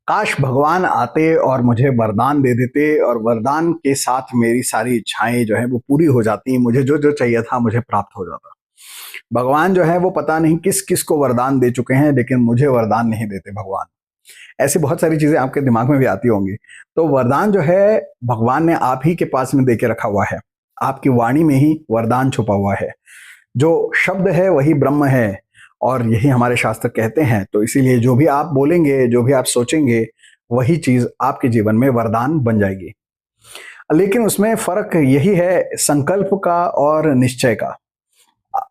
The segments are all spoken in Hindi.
काश भगवान आते और मुझे वरदान दे देते और वरदान के साथ मेरी सारी इच्छाएं जो है वो पूरी हो जाती, मुझे जो जो चाहिए था मुझे प्राप्त हो जाता। भगवान जो है वो पता नहीं किस किस को वरदान दे चुके हैं, लेकिन मुझे वरदान नहीं देते भगवान। ऐसी बहुत सारी चीजें आपके दिमाग में भी आती होंगी। तो वरदान जो है भगवान ने आप ही के पास में दे के रखा हुआ है। आपकी वाणी में ही वरदान छुपा हुआ है। जो शब्द है वही ब्रह्म है, और यही हमारे शास्त्र कहते हैं। तो इसीलिए जो भी आप बोलेंगे, जो भी आप सोचेंगे, वही चीज आपके जीवन में वरदान बन जाएगी। लेकिन उसमें फर्क यही है संकल्प का और निश्चय का।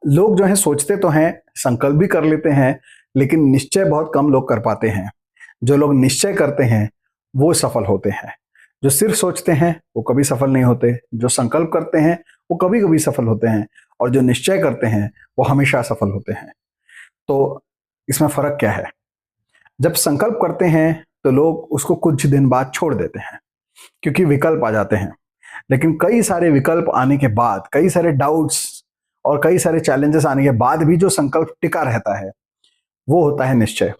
लोग जो है सोचते तो हैं, संकल्प भी कर लेते हैं, लेकिन निश्चय बहुत कम लोग कर पाते हैं। जो लोग निश्चय करते हैं वो सफल होते हैं। जो सिर्फ सोचते हैं वो कभी सफल नहीं होते। जो संकल्प करते हैं वो कभी कभी सफल होते हैं, और जो निश्चय करते हैं वो हमेशा सफल होते हैं। तो इसमें फर्क क्या है? जब संकल्प करते हैं तो लोग उसको कुछ दिन बाद छोड़ देते हैं, क्योंकि विकल्प आ जाते हैं। लेकिन कई सारे विकल्प आने के बाद, कई सारे डाउट्स और कई सारे चैलेंजेस आने के बाद भी जो संकल्प टिका रहता है वो होता है निश्चय।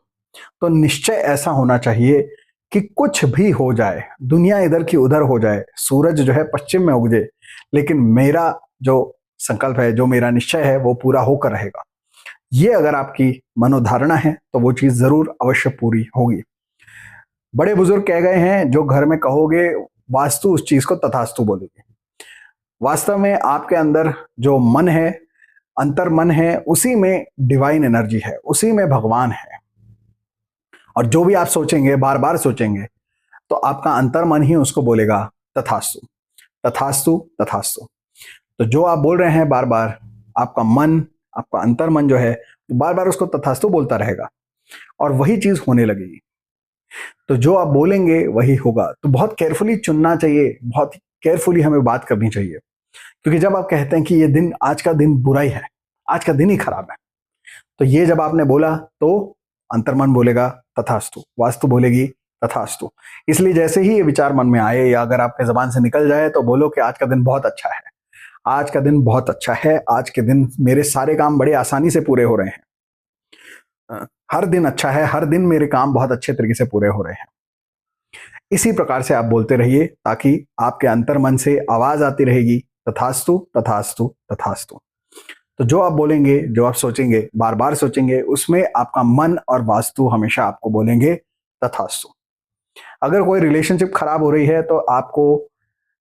तो निश्चय ऐसा होना चाहिए कि कुछ भी हो जाए, दुनिया इधर की उधर हो जाए, सूरज जो है पश्चिम में उगे, लेकिन मेरा जो संकल्प है, जो मेरा निश्चय है, वो पूरा होकर रहेगा। ये अगर आपकी मनोधारणा है तो वो चीज जरूर अवश्य पूरी होगी। बड़े बुजुर्ग कह गए हैं, जो घर में कहोगे वास्तु उस चीज को तथास्तु बोलेगी। वास्तव में आपके अंदर जो मन है, अंतर मन है, उसी में डिवाइन एनर्जी है, उसी में भगवान है। और जो भी आप सोचेंगे, बार बार सोचेंगे, तो आपका अंतर मन ही उसको बोलेगा तथास्तु तथास्तु तथास्तु। तो जो आप बोल रहे हैं बार बार, आपका मन, आपका अंतर मन जो है बार बार उसको तथास्तु बोलता रहेगा, और वही चीज होने लगेगी। तो जो आप बोलेंगे वही होगा। तो बहुत केयरफुली चुनना चाहिए, बहुत केयरफुली हमें बात करनी चाहिए। क्योंकि जब आप कहते हैं कि ये दिन, आज का दिन बुरा ही है, आज का दिन ही खराब है, तो ये जब आपने बोला तो अंतर्मन बोलेगा तथास्तु, वास्तु बोलेगी तथास्तु। इसलिए जैसे ही ये विचार मन में आए, या अगर आपके जबान से निकल जाए, तो बोलो कि आज का दिन बहुत अच्छा है, आज का दिन बहुत अच्छा है, आज के दिन मेरे सारे काम बड़े आसानी से पूरे हो रहे हैं, हर दिन अच्छा है, हर दिन मेरे काम बहुत अच्छे तरीके से पूरे हो रहे हैं। इसी प्रकार से आप बोलते रहिए, ताकि आपके अंतर मन से आवाज आती रहेगी तथास्तु तथास्तु तथास्तु। तो जो आप बोलेंगे, जो आप सोचेंगे, बार बार सोचेंगे, उसमें आपका मन और वास्तु हमेशा आपको बोलेंगे तथास्तु। अगर कोई रिलेशनशिप खराब हो रही है तो आपको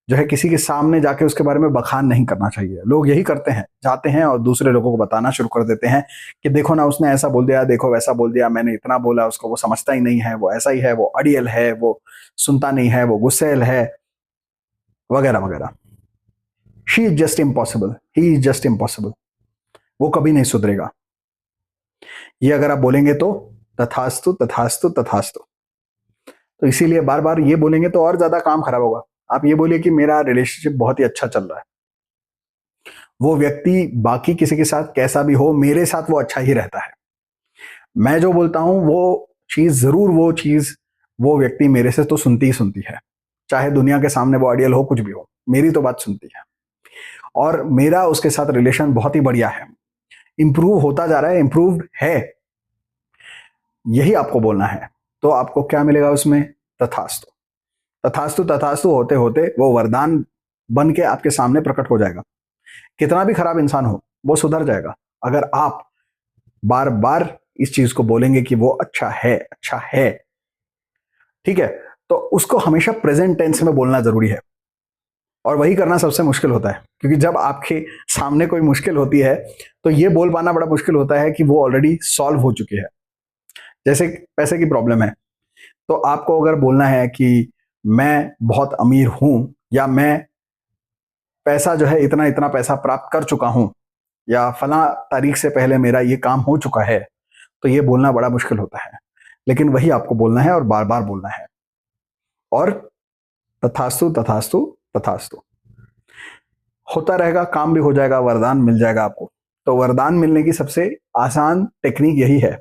जो है किसी के सामने जाके उसके बारे में बखान नहीं करना चाहिए। लोग यही करते हैं, जाते हैं और दूसरे लोगों को बताना शुरू कर देते हैं कि देखो ना, उसने ऐसा बोल दिया, देखो वैसा बोल दिया, मैंने इतना बोला उसको, वो समझता ही नहीं है, वो ऐसा ही है, वो अड़ियल है, वो सुनता नहीं है, वो गुस्सैल है, वगैरह वगैरह। She is just impossible, he is just impossible. वो कभी नहीं सुधरेगा। ये अगर आप बोलेंगे तो तथास्तु तथास्तु तथास्तु। तो इसीलिए बार बार ये बोलेंगे तो और ज्यादा काम खराब होगा। आप ये बोलिए कि मेरा रिलेशनशिप बहुत ही अच्छा चल रहा है, वो व्यक्ति बाकी किसी के साथ कैसा भी हो, मेरे साथ वो अच्छा ही रहता है। मैं जो बोलता हूं वो चीज जरूर, वो चीज वो व्यक्ति मेरे से तो सुनती ही सुनती है, चाहे दुनिया के सामने वो अड़ियल हो, कुछ भी हो, मेरी तो बात सुनती है। और मेरा उसके साथ रिलेशन बहुत ही बढ़िया है, इंप्रूव होता जा रहा है, इंप्रूव्ड है। यही आपको बोलना है। तो आपको क्या मिलेगा उसमें? तथास्तु तथास्तु तथास्तु होते होते वो वरदान बन के आपके सामने प्रकट हो जाएगा। कितना भी खराब इंसान हो, वो सुधर जाएगा अगर आप बार बार इस चीज को बोलेंगे कि वो अच्छा है, अच्छा है। ठीक है? तो उसको हमेशा प्रेजेंट टेंस में बोलना जरूरी है, और वही करना सबसे मुश्किल होता है। क्योंकि जब आपके सामने कोई मुश्किल होती है तो ये बोल पाना बड़ा मुश्किल होता है कि वो ऑलरेडी सॉल्व हो चुकी है। जैसे पैसे की प्रॉब्लम है, तो आपको अगर बोलना है कि मैं बहुत अमीर हूं, या मैं पैसा जो है इतना इतना पैसा प्राप्त कर चुका हूं, या फला तारीख से पहले मेरा ये काम हो चुका है, तो ये बोलना बड़ा मुश्किल होता है। लेकिन वही आपको बोलना है और बार बार बोलना है, और तथास्तु तथास्तु तथास्तु होता रहेगा, काम भी हो जाएगा, वरदान मिल जाएगा आपको। तो वरदान मिलने की सबसे आसान टेक्निक यही है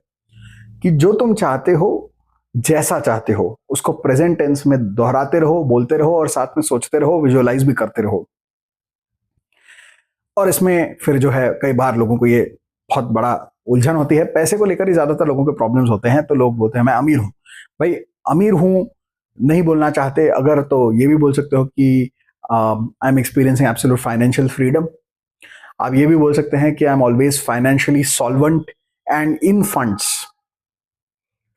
कि जो तुम चाहते हो, जैसा चाहते हो, उसको प्रेजेंट टेंस में दोहराते रहो, बोलते रहो, और साथ में सोचते रहो, विजुअलाइज भी करते रहो। और इसमें फिर जो है कई बार लोगों को ये बहुत बड़ा उलझन होती है, पैसे को लेकर ही ज्यादातर लोगों के प्रॉब्लम्स होते हैं। तो लोग बोलते हैं मैं अमीर हूं। भाई अमीर हूं नहीं बोलना चाहते अगर, तो ये भी बोल सकते हो कि I am experiencing absolute financial freedom. आप ये भी बोल सकते हैं कि I am always financially solvent and in funds.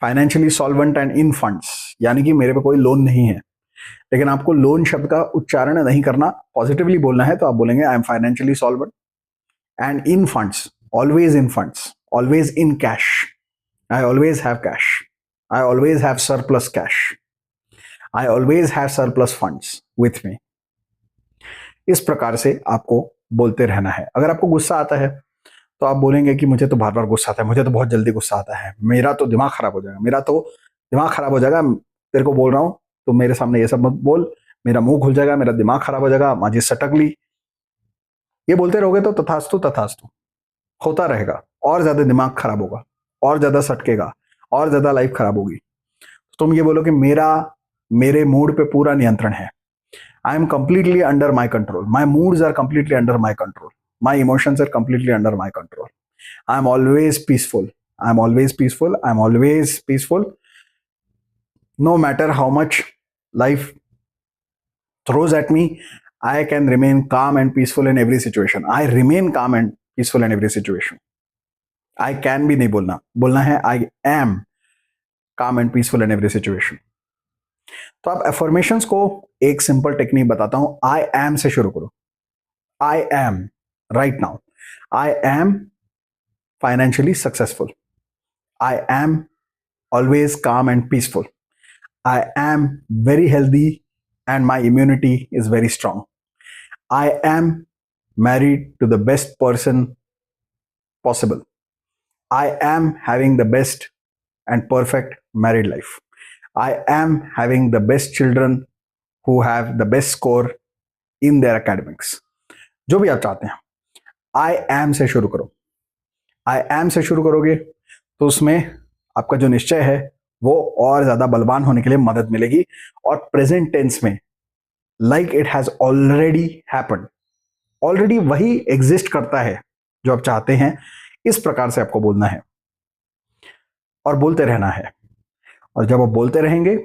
Financially solvent and in funds यानी कि मेरे पे कोई लोन नहीं है, लेकिन आपको लोन शब्द का उच्चारण नहीं करना, पॉजिटिवली बोलना है, तो आप बोलेंगे I am financially solvent and in funds, always in funds, always in cash, I always have cash, I always have surplus cash, I always have surplus funds with me. इस प्रकार से आपको बोलते रहना है। अगर आपको गुस्सा आता है तो आप बोलेंगे कि मुझे तो बार बार गुस्सा आता है, मुझे तो बहुत जल्दी गुस्सा आता है, मेरा तो दिमाग खराब हो जाएगा, मेरा तो दिमाग खराब हो जाएगा, तेरे को बोल रहा हूं तो मेरे सामने ये सब मत बोल, मेरा मुंह खुल जाएगा, मेरा दिमाग खराब हो जाएगा, माजी सटकली। ये बोलते रहोगे तो तथास्तु तथास्तु होता रहेगा, और ज्यादा दिमाग खराब होगा, और ज्यादा सटकेगा, और ज्यादा लाइफ खराब होगी। तुम ये बोलो कि मेरे मूड पे पूरा नियंत्रण है, I am completely under my control, my moods are completely under my control, my emotions are completely under my control, I am always peaceful, I am always peaceful, I am always peaceful, no matter how much life throws at me, I can remain calm and peaceful in every situation, I remain calm and peaceful in every situation। I can भी नहीं बोलना, बोलना है I am calm and peaceful in every situation। तो आप affirmations को एक सिंपल टेक्निक बताता हूं, I am से शुरू करो। I am right now, I am financially successful, I am always calm and peaceful, I am very healthy and my immunity is very strong, I am married to the best person possible, I am having the best and perfect married life, I am having the best children who have the best score in their academics। जो भी आप चाहते हैं आई एम से शुरू करो। आई एम से शुरू करोगे तो उसमें आपका जो निश्चय है वो और ज्यादा बलवान होने के लिए मदद मिलेगी, और प्रेजेंट टेंस में like it has already happened, already वही एग्जिस्ट करता है जो आप चाहते हैं, इस प्रकार से आपको बोलना है और बोलते रहना है। और जब आप बोलते रहेंगे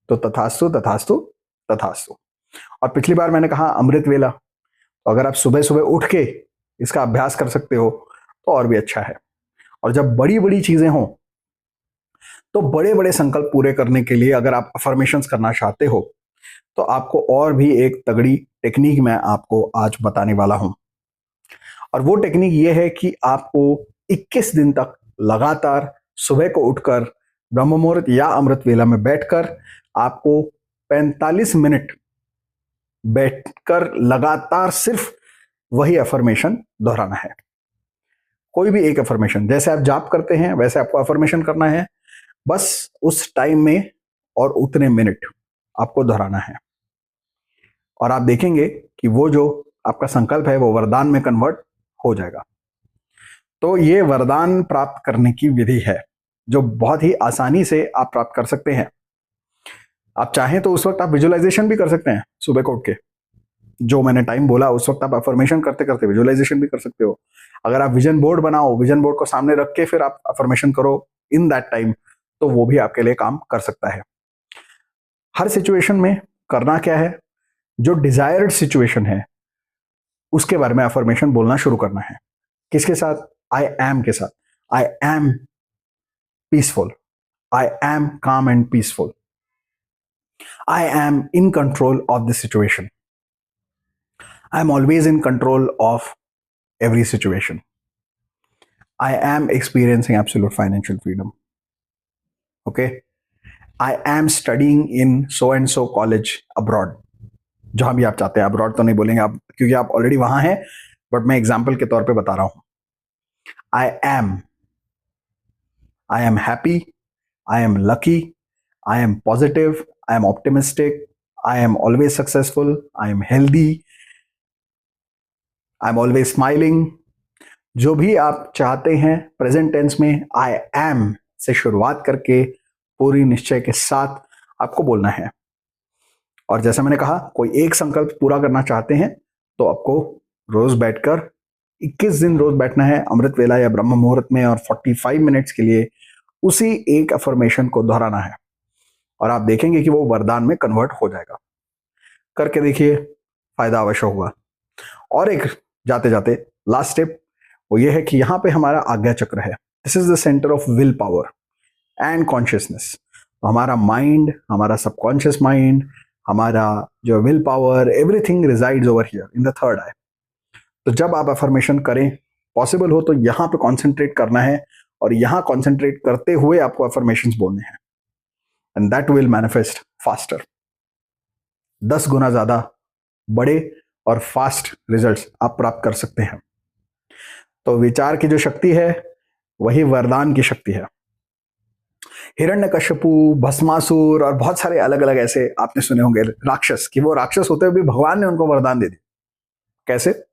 तो तथास्तु तथास्तु तथास्तु। और पिछली बार मैंने कहा अमृत वेला, तो अगर आप सुबह सुबह उठ के इसका अभ्यास कर सकते हो तो और भी अच्छा है। और जब बड़ी बड़ी चीजें हों तो बड़े बड़े संकल्प पूरे करने के लिए अगर आप अफर्मेशंस करना चाहते हो तो आपको और भी एक तगड़ी टेक्निक मैं आपको आज बताने वाला हूं। और वो टेक्निक ये है कि आपको 21 दिन तक लगातार सुबह को उठकर ब्रह्म मुहूर्त या अमृत वेला में बैठकर आपको 45 मिनट बैठकर लगातार सिर्फ वही अफर्मेशन दोहराना है। कोई भी एक अफर्मेशन, जैसे आप जाप करते हैं वैसे आपको अफर्मेशन करना है, बस उस टाइम में और उतने मिनट आपको दोहराना है। और आप देखेंगे कि वो जो आपका संकल्प है वो वरदान में कन्वर्ट हो जाएगा। तो ये वरदान प्राप्त करने की विधि है जो बहुत ही आसानी से आप प्राप्त कर सकते हैं। आप चाहें तो उस वक्त आप विजुअलाइजेशन भी कर सकते हैं, सुबह को उठ के जो मैंने टाइम बोला उस वक्त आप अफर्मेशन करते करते विजुअलाइजेशन भी कर सकते हो। अगर आप विजन बोर्ड बनाओ, विजन बोर्ड को सामने रख के फिर आप अफर्मेशन करो इन दैट टाइम, तो वो भी आपके लिए काम कर सकता है। हर सिचुएशन में करना क्या है, जो डिजायर्ड सिचुएशन है उसके बारे में अफर्मेशन बोलना शुरू करना है। किसके साथ? आई एम के साथ। I am peaceful, I am calm and peaceful, I am in control of the situation, I am always in control of every situation, I am experiencing absolute financial freedom, okay, I am studying in so and so college abroad। जहां भी आप चाहते हैं, अब्रॉड तो नहीं बोलेंगे आप क्योंकि आप ऑलरेडी वहां हैं, बट मैं एग्जाम्पल के तौर पे बता रहा हूं। I am happy, I am lucky, I am positive, I am optimistic, I am always successful, I am healthy, I am always smiling. जो भी आप चाहते हैं प्रेजेंट टेंस में आई एम से शुरुआत करके पूरी निश्चय के साथ आपको बोलना है। और जैसा मैंने कहा, कोई एक संकल्प पूरा करना चाहते हैं तो आपको रोज बैठकर 21 दिन रोज बैठना है अमृत वेला या ब्रह्म मुहूर्त में, और 45 मिनट्स के लिए उसी एक अफर्मेशन को दोहराना है। और आप देखेंगे कि वो वरदान में कन्वर्ट हो जाएगा। करके देखिए, फायदा अवश्य होगा। और एक जाते जाते लास्ट स्टेप वो ये है कि यहाँ पे हमारा आज्ञा चक्र है। This is the centre of will power and consciousness. तो हमारा माइंड, हमारा सबकॉन्शियस माइंड, हमारा जो will power, everything resides over here in the third eye. तो जब आप अफर्मेशन करें, पॉसिबल हो तो यहाँ पे कॉन्सेंट्रेट करना है और यहाँ कॉन्सेंट्रेट करते हुए आपको अफर्मेशंस बोलने हैं, and that will manifest faster. 10 गुना ज्यादा बड़े और फास्ट रिजल्ट्स आप प्राप्त कर सकते हैं। तो विचार की जो शक्ति है वही वरदान की शक्ति है। हिरण्यकश्यपु, भस्मासुर और बहुत सारे अलग अलग ऐसे आपने सुने होंगे राक्षस, कि वो राक्षस होते हुए भी भगवान ने उनको वरदान दे दिया। कैसे?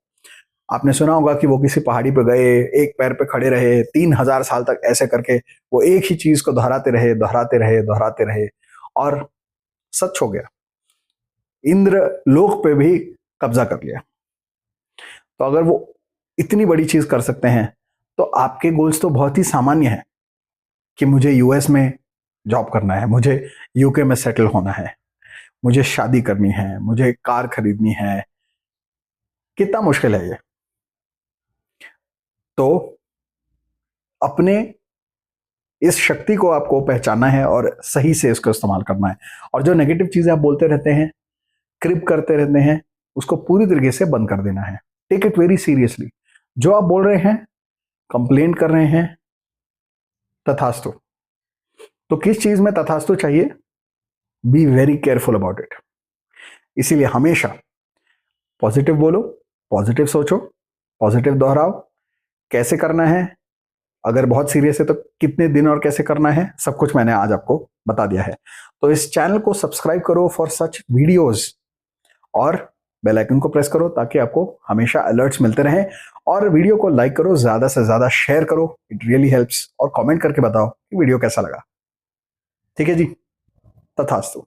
आपने सुना होगा कि वो किसी पहाड़ी पे गए, एक पैर पे खड़े रहे, 3000 साल तक ऐसे करके वो एक ही चीज को दोहराते रहे दोहराते रहे दोहराते रहे, और सच हो गया, इंद्र लोक पे भी कब्जा कर लिया। तो अगर वो इतनी बड़ी चीज कर सकते हैं तो आपके गोल्स तो बहुत ही सामान्य है कि मुझे यूएस में जॉब करना है, मुझे यूके में सेटल होना है, मुझे शादी करनी है, मुझे कार खरीदनी है। कितना मुश्किल है ये। तो अपने इस शक्ति को आपको पहचानना है और सही से इसको इस्तेमाल करना है। और जो नेगेटिव चीजें आप बोलते रहते हैं, क्रिप करते रहते हैं, उसको पूरी तरीके से बंद कर देना है। Take it very seriously. जो आप बोल रहे हैं, कंप्लेंट कर रहे हैं, तथास्तु। तो किस चीज में तथास्तु चाहिए? Be very careful about it. इसीलिए हमेशा पॉजिटिव बोलो, पॉजिटिव सोचो, पॉजिटिव दोहराओ। कैसे करना है, अगर बहुत सीरियस है तो कितने दिन और कैसे करना है, सब कुछ मैंने आज आपको बता दिया है। तो इस चैनल को सब्सक्राइब करो फॉर सच वीडियोस, और बेल आइकन को प्रेस करो ताकि आपको हमेशा अलर्ट्स मिलते रहें। और वीडियो को लाइक करो, ज्यादा से ज्यादा शेयर करो, इट रियली हेल्प्स। और कमेंट करके बताओ कि वीडियो कैसा लगा। ठीक है जी, तथास्तु।